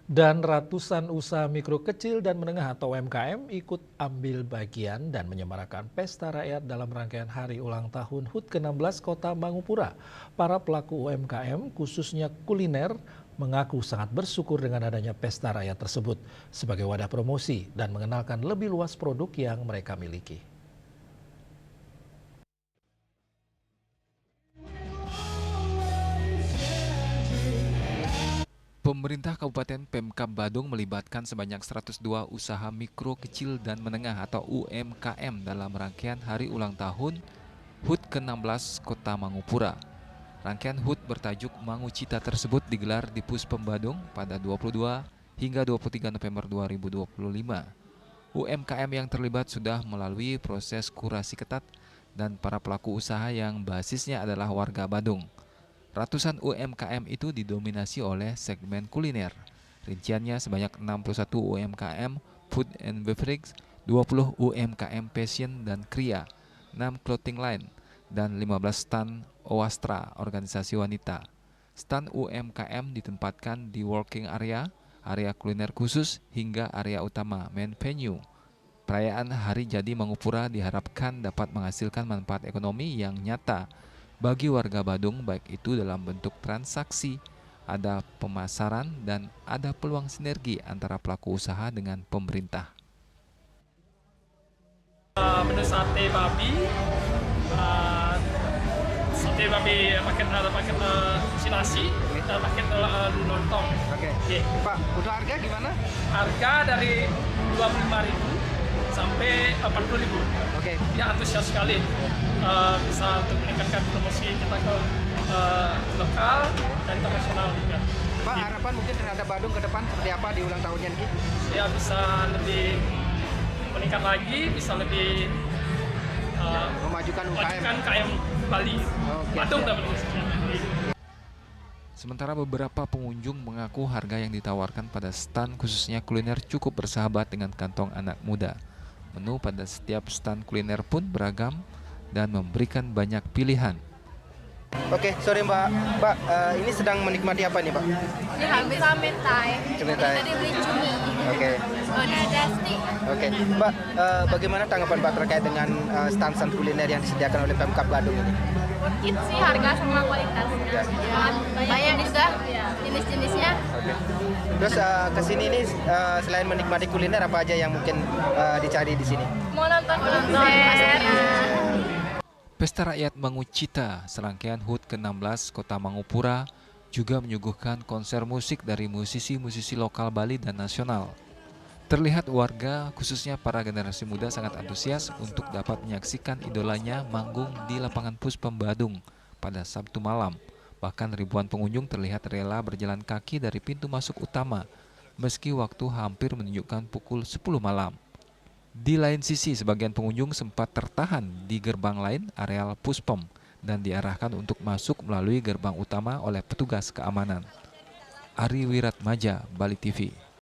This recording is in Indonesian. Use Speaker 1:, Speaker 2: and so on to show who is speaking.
Speaker 1: Dan ratusan usaha mikro kecil dan menengah atau UMKM ikut ambil bagian dan menyemarakan pesta rakyat dalam rangkaian hari ulang tahun HUT ke-16 Kota Mangupura. Para pelaku UMKM, khususnya kuliner, mengaku sangat bersyukur dengan adanya pesta rakyat tersebut sebagai wadah promosi dan mengenalkan lebih luas produk yang mereka miliki.
Speaker 2: Pemerintah Kabupaten Pemkab Badung melibatkan sebanyak 102 usaha mikro kecil dan menengah atau UMKM dalam rangkaian hari ulang tahun HUT ke-16 Kota Mangupura. Rangkaian HUT bertajuk Mangucita tersebut digelar di Puspem Badung pada 22 hingga 23 November 2025. UMKM yang terlibat sudah melalui proses kurasi ketat dan para pelaku usaha yang basisnya adalah warga Badung. Ratusan UMKM itu didominasi oleh segmen kuliner. Rinciannya sebanyak 61 UMKM food and beverage, 20 UMKM fashion dan kria, 6 clothing line, dan 15 stan Owastra, organisasi wanita. Stan UMKM ditempatkan di working area, area kuliner khusus, hingga area utama, main venue. Perayaan Hari Jadi Mangupura diharapkan dapat menghasilkan manfaat ekonomi yang nyata bagi warga Badung, baik itu dalam bentuk transaksi, ada pemasaran, dan ada peluang sinergi antara pelaku usaha dengan pemerintah.
Speaker 3: Menu sate babi paket nasi dan paket lontong.
Speaker 4: Oke.
Speaker 3: Oke.
Speaker 4: Pak, untuk harga gimana?
Speaker 3: Harga dari 25.000 sampai 40.000.
Speaker 4: Oke.
Speaker 3: Ya, antusias sekali. Bisa untuk meningkatkan promosi kita ke lokal dan internasional juga.
Speaker 4: Pak, harapan mungkin terhadap Badung ke depan seperti apa di ulang tahunnya ini?
Speaker 3: Ya, bisa lebih meningkat lagi, bisa lebih
Speaker 4: Memajukan UKM.
Speaker 3: majukan KM Bali.
Speaker 4: Oke,
Speaker 3: Badung
Speaker 4: siap.
Speaker 3: dan khususnya.
Speaker 2: Sementara beberapa pengunjung mengaku harga yang ditawarkan pada stan khususnya kuliner cukup bersahabat dengan kantong anak muda. Menu pada setiap stan kuliner pun beragam dan memberikan banyak pilihan.
Speaker 4: Oke, sore Mbak. Mbak, ini sedang menikmati apa nih Pak?
Speaker 5: Ini habis mentai.
Speaker 4: Mentai.
Speaker 5: Tadi beli cumi.
Speaker 4: Oke.
Speaker 5: Ada stick.
Speaker 4: Oke, Mbak, bagaimana tanggapan Mbak terkait dengan stand-stand kuliner yang disediakan oleh Pemkab Badung ini?
Speaker 5: Worth sih harga sama kualitasnya.
Speaker 4: Ya.
Speaker 5: Banyak juga jenis-jenisnya.
Speaker 4: Oke. Terus kesini ini selain menikmati kuliner apa aja yang mungkin dicari di sini?
Speaker 5: Mau nonton konser.
Speaker 2: Pesta Rakyat Mangucita, serangkaian HUT ke-16 Kota Mangupura, juga menyuguhkan konser musik dari musisi-musisi lokal Bali dan nasional. Terlihat warga, khususnya para generasi muda, sangat antusias untuk dapat menyaksikan idolanya manggung di lapangan Puspem Badung pada Sabtu malam. Bahkan ribuan pengunjung terlihat rela berjalan kaki dari pintu masuk utama, meski waktu hampir menunjukkan pukul 10 malam. Di lain sisi, sebagian pengunjung sempat tertahan di gerbang lain areal Puspem dan diarahkan untuk masuk melalui gerbang utama oleh petugas keamanan. Ari Wiratmaja, Bali TV.